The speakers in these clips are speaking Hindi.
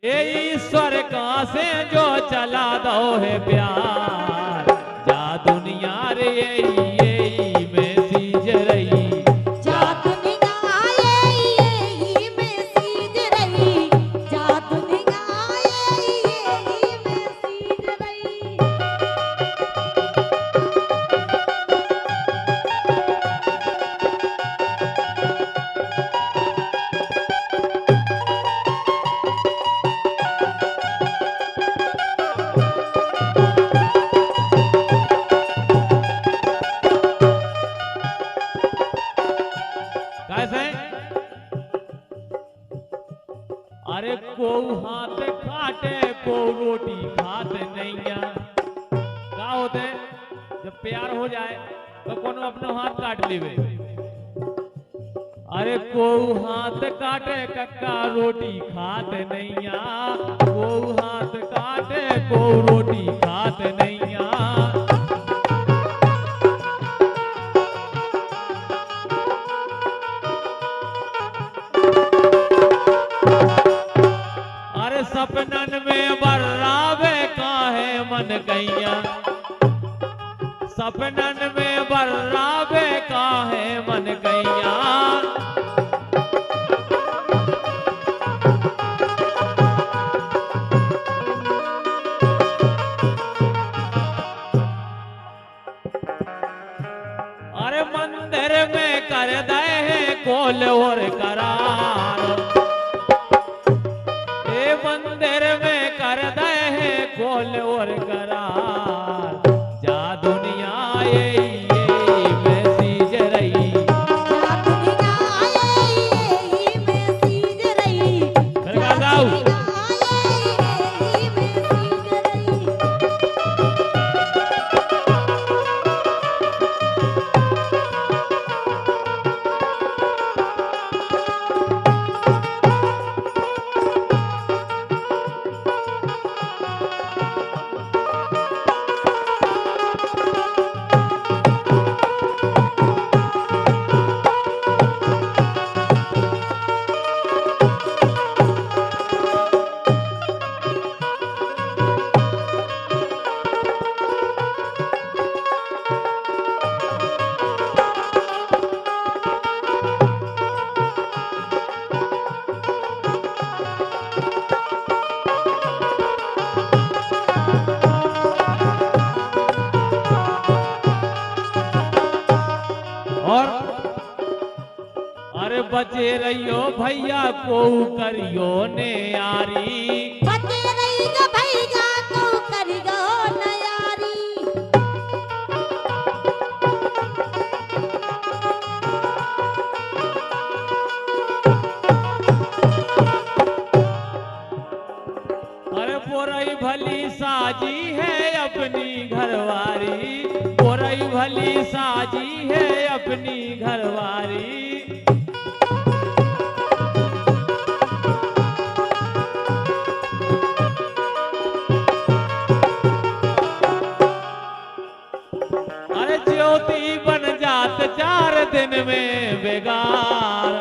ये ईश्वर कहाँ से जो चला दो है प्यार, जा दुनिया रे यही में सीज रही, जा दुनिया यही में सीज रही, जा दुनिया यही में सीज रही। कैसे? अरे को हाथ खाटे को रोटी खाते नहीं। क्या होते जब प्यार हो जाए तो कोनो अपनो हाथ काट लेवे। अरे को हाथ काटे कक्का रोटी खाते नहीं, को हाथ काटे को रोटी खाते नहीं। अरे सपनन में बर्रावे काहे मन गैया, सपनन में बर्रावे काहे मन गैया। अरे मंदिर में कर दे कोल और करार, ए मंदिर में कर दे कोल और करार, जा दुनिया यही में सीज रही, जा दुनिया यही में सीज रही, फिर गा गाओ। यही में सीज रही। और अरे बचे रहियो भैया को करियो ने यारी, बचे रही जो भैया तो करियो नयारी। अरे पोरई भली साजी है अपनी घरवारी, पोरई भली साजी है अपनी घरवारी। अरे ज्योति बन जात 4 दिन में बेगार,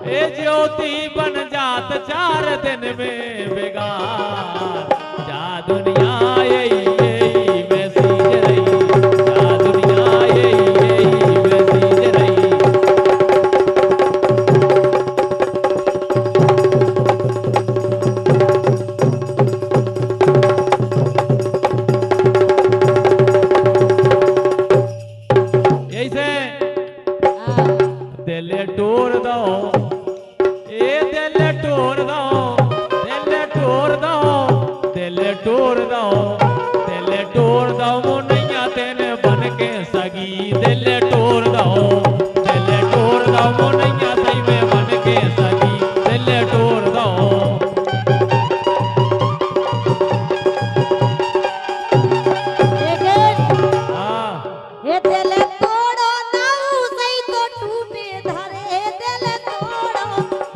ए ज्योति बन जात 4 दिन में बेगार, जा दुनिया यही में सीज रही, जा दुनिया यही में सीज रही। यही से दिल टोर दो, ए दिल टोर दो, दिल टोर दो, दिल टोर दो, दिल टोर दो मुनैया तेने बन के सगी, दिल टोर दो, दिल टोर दो मुनैया सही में बन के सगी, दिल टोर दो। हाँ ये दिल तोड़ो नाऊ सही तो टूटे धरे, दिल तोड़ो,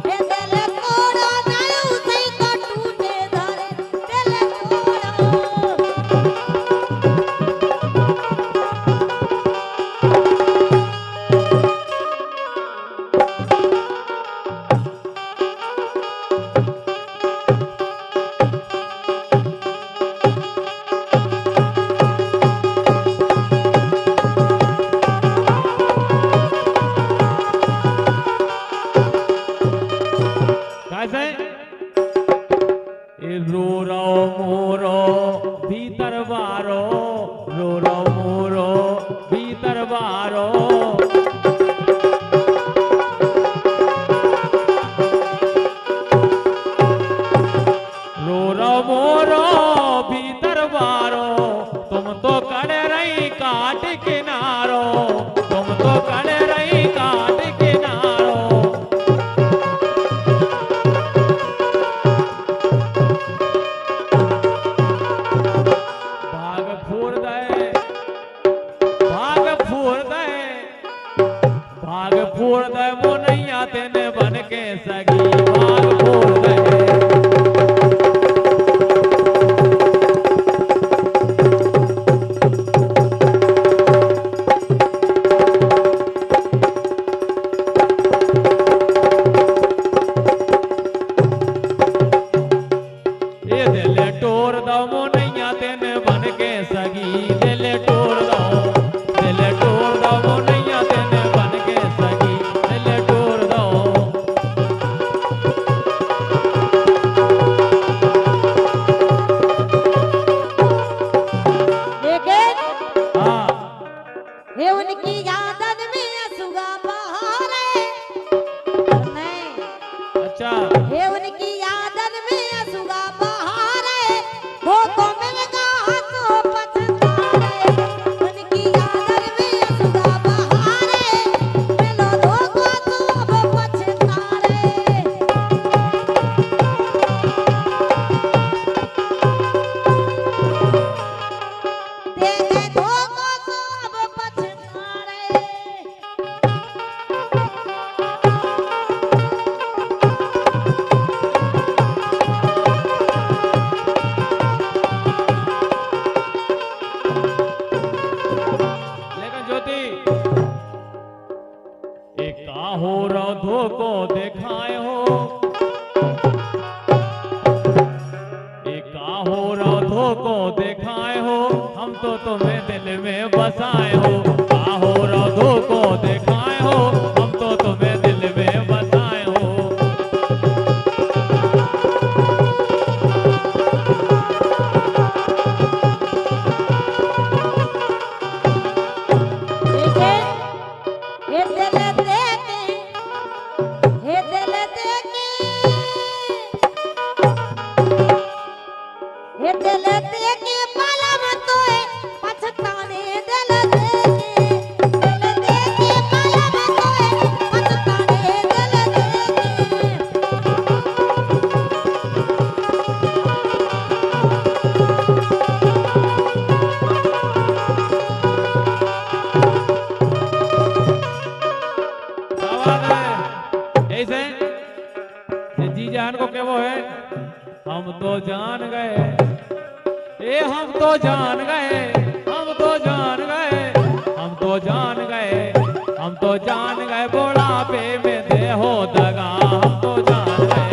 ये दिल तोड़ो नाऊ सही तो टूटे धरे, दिल तोड़ो। कैसे रो रो मोरो भीतर बारो, रो रो मोरो भीतर बारो, रो रो मोरो भीतर बारो, तुम तो कड़े रही काट किनारो, तुम तो कड़े रही काट किनारो। भाग फोड़ दे, भाग फोड़ दे, भाग फोड़ दे मोनैया तेने बन के सगी, भाग फोड़ दे। जीजान को क्या वो है, हम तो जान गए, ए हम तो जान गए, हम तो जान गए, हम तो जान गए, हम तो जान गए बुढ़ापे में दे हो दगा, हम तो जान गए।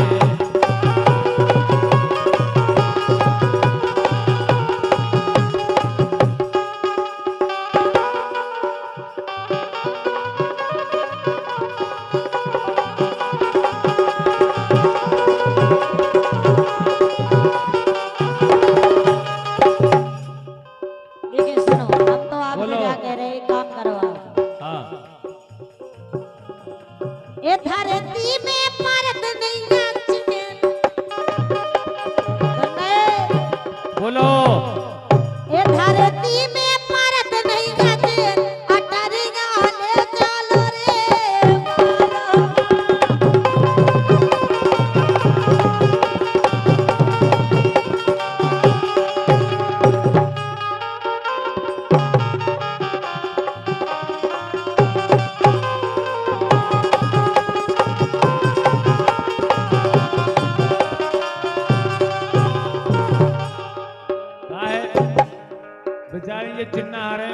बेचारी ये चिन्नार है,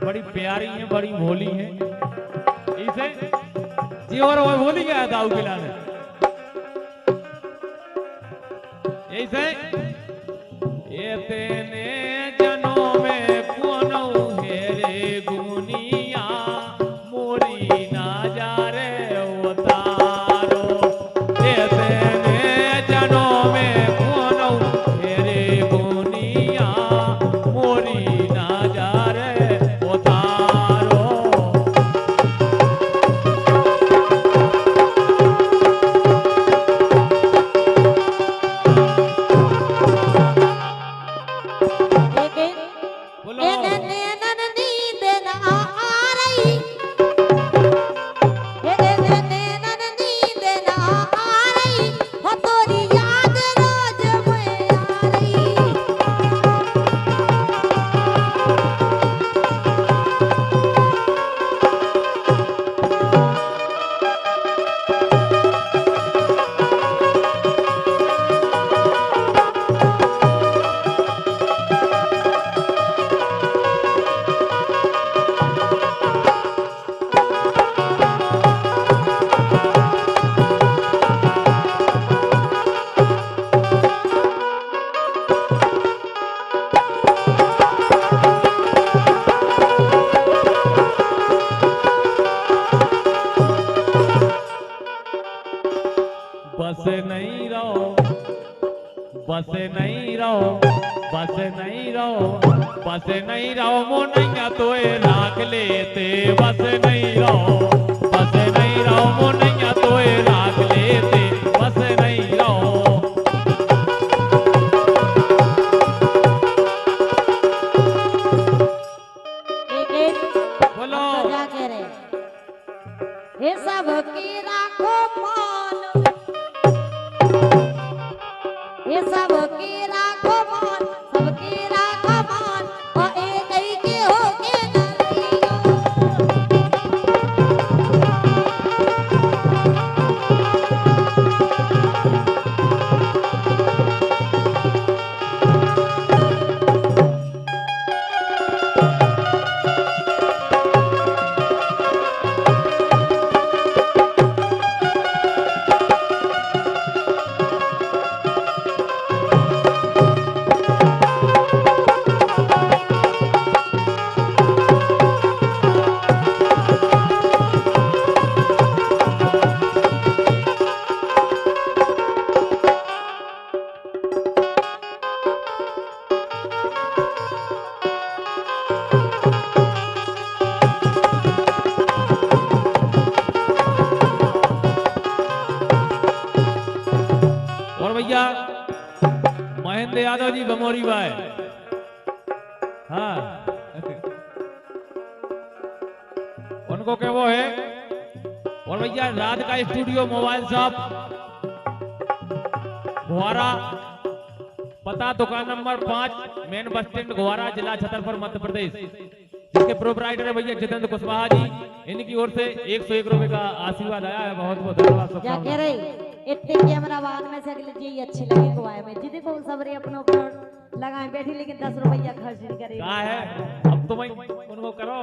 बड़ी प्यारी है, बड़ी भोली है, इसे जी और वो भोली गया दाऊ खिलाने, ऐसे ये तेने जनों में कौन हेरे गुनिया मोरी ना जा रे उतारो, ये नहीं रहो, बस नहीं रहो, बस नहीं रहो, बस नहीं रहो मोनैया तोए राख लेते, बस नहीं रहो, बस नहीं रहो मोनैया तोए राख लेते, बस नहीं रहो। बोलो क्या कह रहे हे सबकी राखो मान, हे सबकी राखो मान, सबकी राखो मान, और एक ही के होके नरिया। और भैया महेंद्र यादव जी बमोरी भाई, हाँ उनको क्या वो है। और भैया रात का स्टूडियो मोबाइल शॉप घोवारा, पता दुकान नंबर 5 मेन बस स्टैंड घोवारा, जिला छतरपुर मध्य प्रदेश, जिसके प्रोपराइटर है भैया जितेंद्र कुशवाहा जी। इनकी ओर से 101 रुपए का आशीर्वाद आया है, बहुत बहुत धन्यवाद। क्या कह रहे इतने कैमरा वाहन में से अगले जी अच्छी लगी गोवाए में जी, देखो सबरे अपने ऊपर लगाए बैठी, लेकिन 10 रुपया खर्च नहीं करेगी। क्या है अब तुम उनको करो।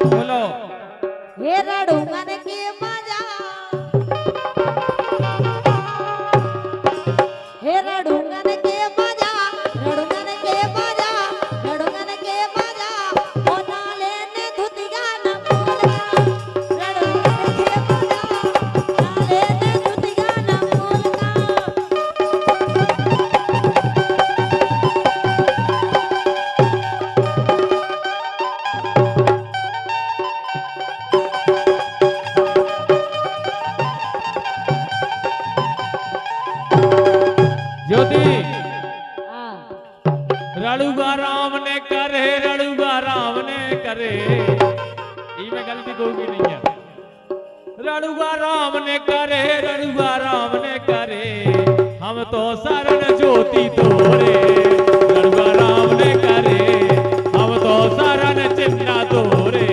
बोलो हे रड़ूंगन के मजा, हे रड़ूंगन के मजा, रड़ूंगन के मजा, रड़ूंगन के मजा, ओ नाले ने धुतिया न बोलना, रड़ूंगन के मजा, नाले ने धुतिया न बोलना। ज्योति हाँ रड़ुगा राम ने करे, रड़ुगा राम ने करे, में गलती कोई भी नहीं है। रड़ुगा राम ने करे, रड़ुगा राम ने करे, हम तो शरण ज्योति तोरे, रड़ुगा राम ने करे, हम तो शरण चिन्ह तोरे।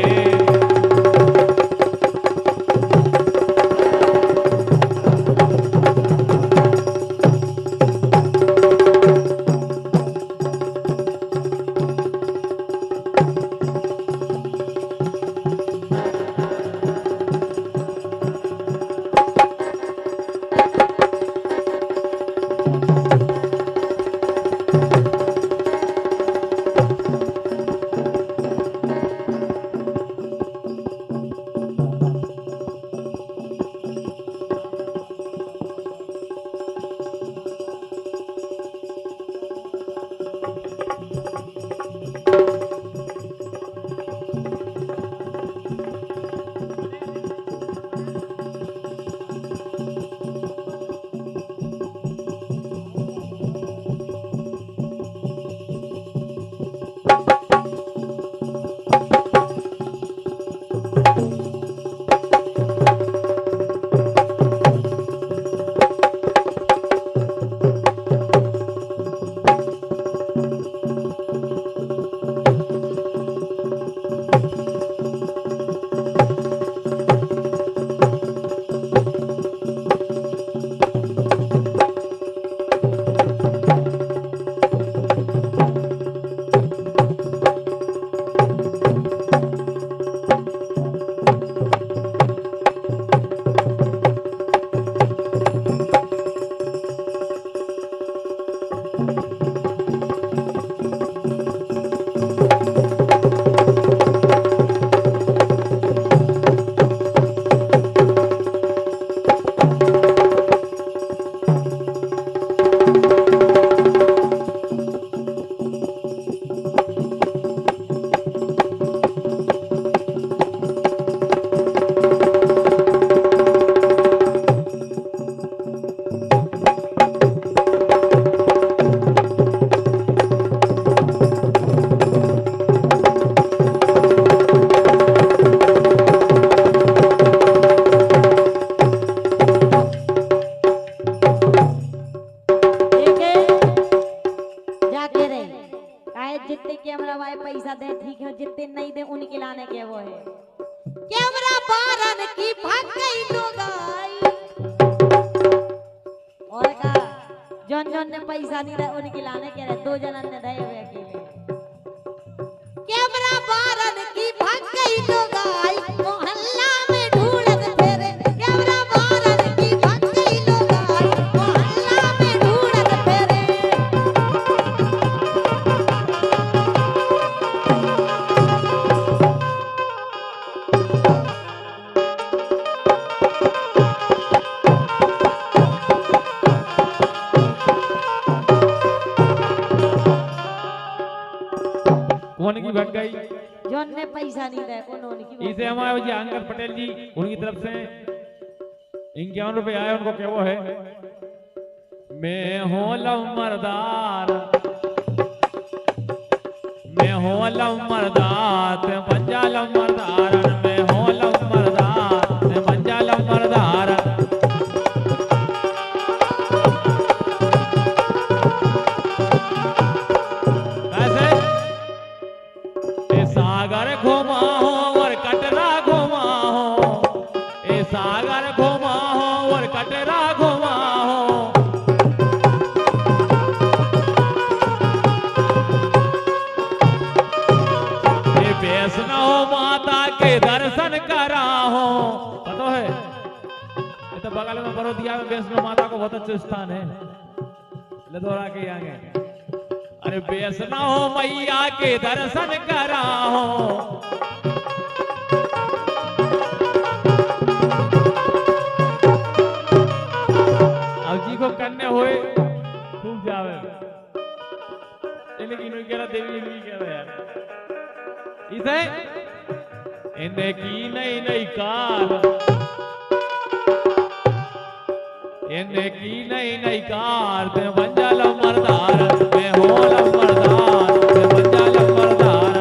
खिलाने के वो है कैमरा बारन की भाग गई लुगाई और का जौन जौन ने पैसा नहीं रहा उनके लाने के रहे 2 जनन ने दे हुए अकेले कैमरा बारन की भाग गई लुगाई मोहल्ला में ढूंढत फेरे कैमरा बारन की भाग गई लुगाई मोहल्ला में ढूंढत फेरे कौन की भाग गई? जौन ने पैसा नहीं दे कौन उनकी इसे हमारे जी अंगद पटेल जी उनकी तरफ से 51 रुपए आए उनको क्या वो है मैं हूँ लमरदार मैं हूँ लमरदार ते बंजा लमरदार मैं हूँ लमरदार ते बंजा लमरदार सागर घुमा हो और कटरा घुमा हो ए सागर घुमा हो और कटरा घुमा हो ए वैष्णो माता के दर्शन करा हो पता है ये तो बगल में बड़ौदिया में वैष्णो माता को बहुत अच्छा स्थान है लदौरा के आगे अरे वैष्णो मैया के दर्शन करा हो अब जी को करने हुए खूब जावे लेकिन इन्होंने कह रहा देवी नहीं कह रहा यार इसे इन्हें की नई नई कार इन्हें की नई नई कार ते मंजल मरदार मैं हो लमरदार ते मंजल मरदार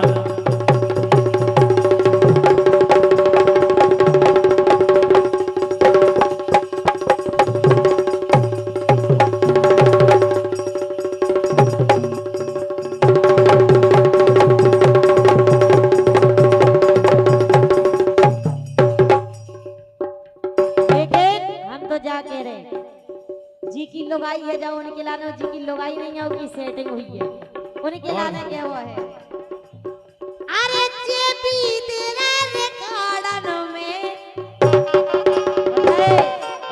जी की लुगाई है जाओ उनके लाने जी की लुगाई नहीं है उनकी सेटिंग हुई है उनके लाने क्या हुआ है अरे जेबी तेरा रिकॉर्डन में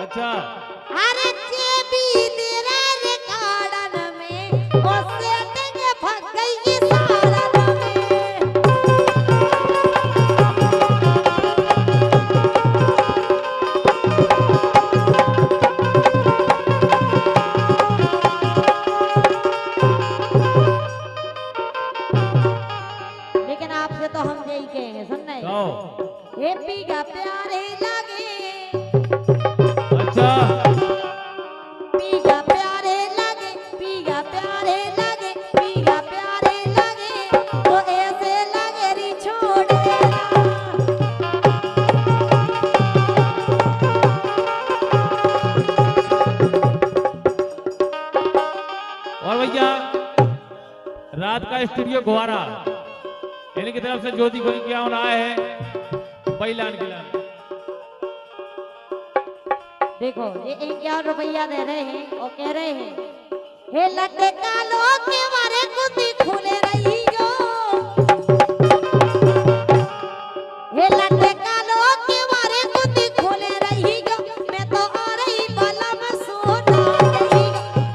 अच्छा अरे जेबी तेरा रिकॉर्डन में वो सेटिंग फंस गई इस सारन में तो हम यही कहेंगे सुनना है पी का प्यारे लगे अच्छा पी का प्यारे लगे पी का प्यारे लगे पी का प्यारे लगे तो ऐसे लगे री छोड़ देना और भैया रात का स्टूडियो गुहारा इनकी तरफ से ज्योति को क्या होना है बैलान खिलाने देखो ये 51 रुपया दे रहे हैं और कह रहे हैं हे लड्डे कालो के मारे कुत्ती खुले रही जो हे लड्डे कालो के मारे कुत्ती खुले रही जो मैं तो आ रही बाला में सोना गई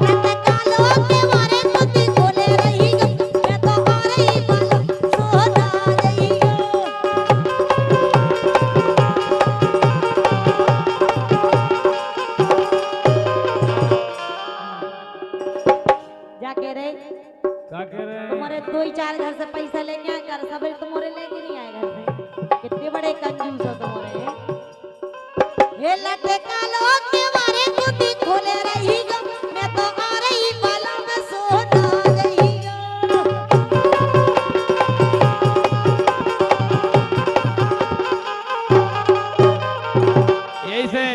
लड्डे कालो के मारे कुत्ती खुले रही जो मैं तो आ रही बाला सोना गई क्या कह रहे हैं तुम्हारे 2-4 घर से पैसा लेके आए घर सब तुम्हारे लेके नहीं आए घर से कितने बड़े कंजूस हो तुम्हारे ये लटे कालो के मारे कुत्ती खोले रही गो मैं तो आ रही बाला में सोना गई यही से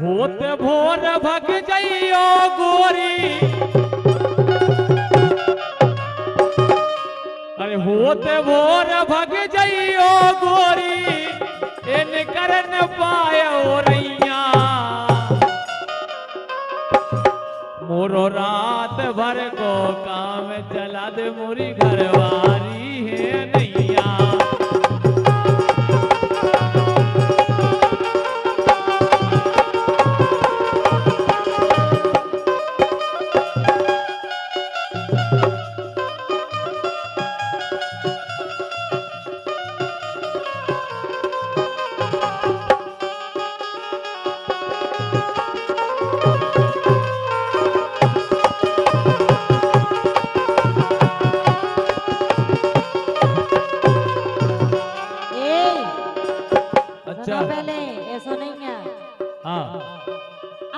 होते भोर भग जाइयो गोरी अरे होत होते भोर भग जइयो गोरी इन करन पायो रैया मोरो रात भर को काम चला दे मोरी घरवारी है नैया सुनो पहले ऐसो नहीं है हाँ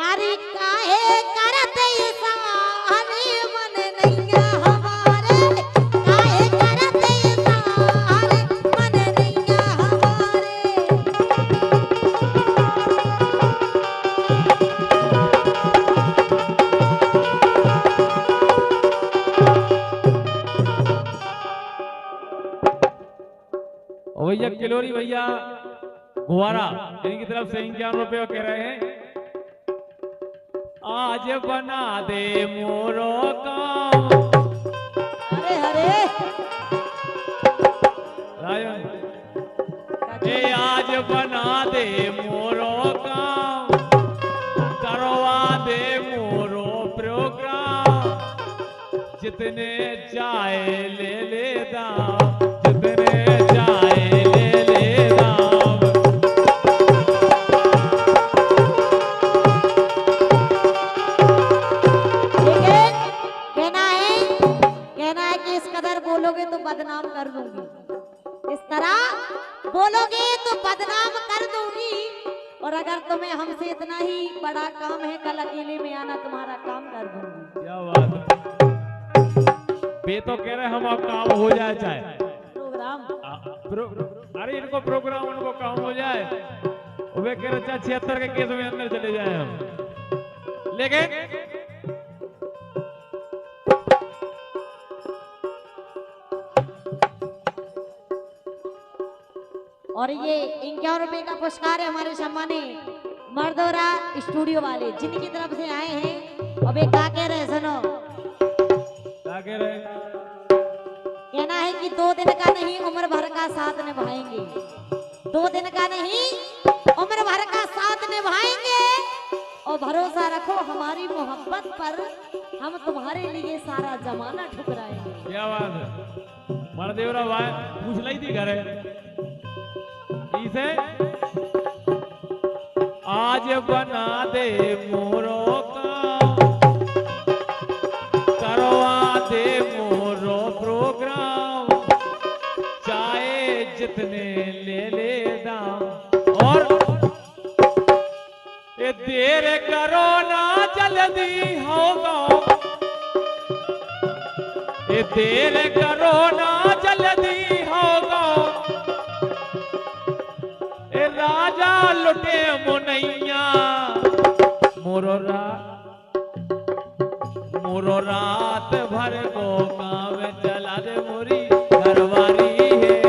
अरे काहे करते सारे मन नहीं है हमारे काहे करते सारे मन नहीं है हमारे और भैया किलोरी भैया गुवारा इनकी तरफ से 51 रुपये कह रहे हैं आज बना दे मोरो काम अरे अरे राजन ए आज बना दे मोरो काम करवा दे मोरो प्रोग्राम जितने चाहे ले ले दाम जितने चाहे ले ले दाम कहना है कि इस कदर बोलोगे तो बदनाम कर दूंगी इस तरह बोलोगे तो बदनाम कर दूंगी और अगर तुम्हें हमसे इतना ही बड़ा काम है कल अकेले में आना तुम्हारा काम कर दूंगी क्या बात है बे तो कह रहे हम अब काम हो जाए चाहे प्रोग्राम अरे इनको प्रोग्राम उनको काम हो जाए वे कह रहे चाहे 76 के केस में अंदर चले जाए हम लेकिन और ये 51 रुपए का पुरस्कार है हमारे सम्मानी मर्दोरा स्टूडियो वाले जिनकी तरफ से आए हैं और वे क्या कह रहे सुनो क्या कह रहे कहना है कि 2 दिन का नहीं उम्र भर का साथ निभाएंगे 2 दिन का नहीं उम्र भर का साथ निभाएंगे और भरोसा रखो हमारी मोहब्बत पर हम तुम्हारे लिए सारा जमाना ठुकराएंगे क्या बात है मरदेवरा भाई पूछ ली थी घरे इसे आज बना दे मोरो काम करवा दे मोरो प्रोग्राम चाहे जितने ले ले दाम और ये देर करो ना जल्दी होगा ये देर करो ना जल्दी होगा ए राजा लुटे मुनैया मोरो रात भर को काम चला दे मोरी घरवारी है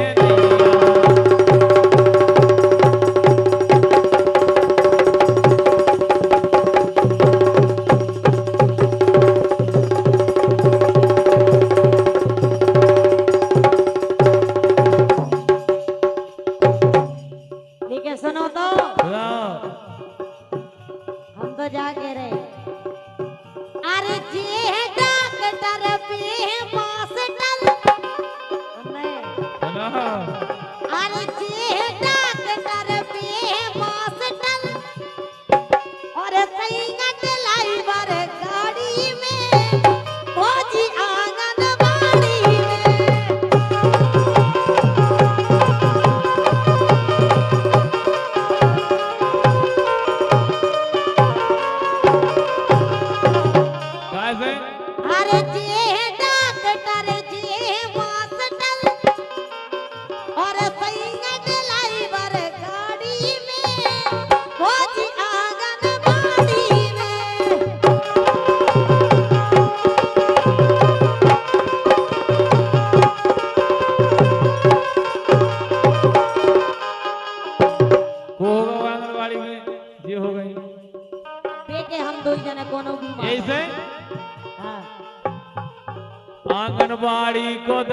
ठीक है सुनो तो हाँ। हम तो जा के रहे अरे जी है डॉक्टर भी है मास्टर अरे जी है डॉक्टर भी है मास्टर और सैयद लाइवर गाड़ी में फौजी आंगनबाड़ी में अरे जी है डॉक्टर जी है मास्टर और सैयद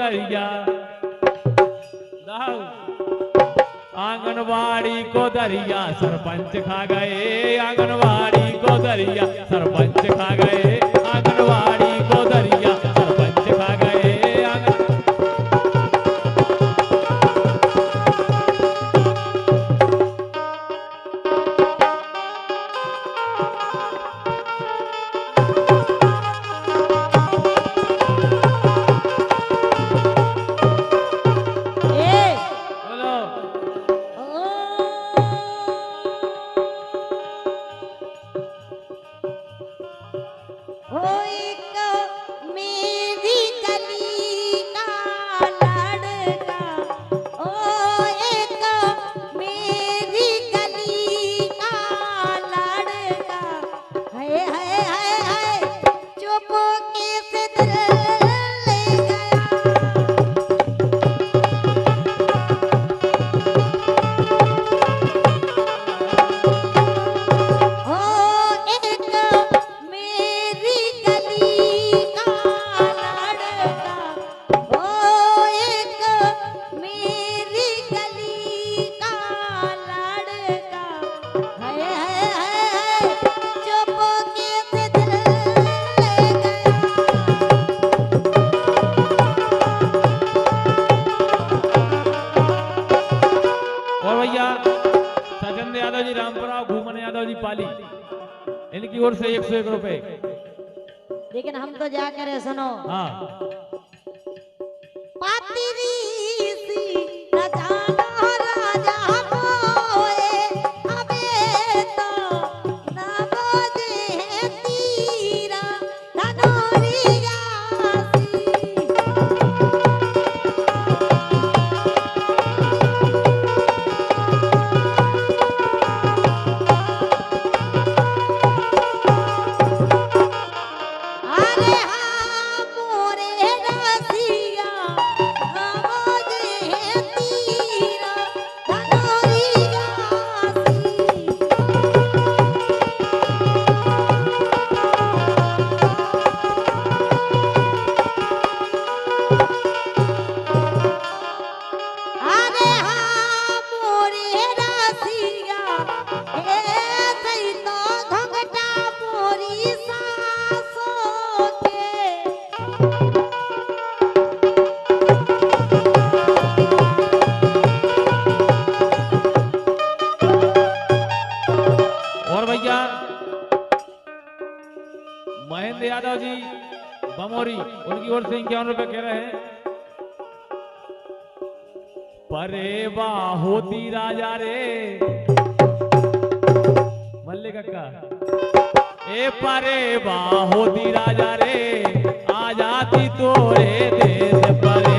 दरिया दाऊ आंगनवाड़ी को दरिया सरपंच खा गए, आंगनवाड़ी को दरिया सरपंच खा गए, आंगनवाड़ी को दरिया सरपंच खा गए बोलो पाली इनकी ओर से 101 रुपए। लेकिन हम तो जा करे सुनो हाँ पातिरी सी न जानो राजा मोए अबे तो न बोझे तीरा धनोरिया महेंद्र यादव जी बमोरी उनकी ओर से 51 रुपए कह रहे हैं। परे होती राजा रे मल्ले कक्का ए परे होती राजा रे आ जाती तोरे देश परे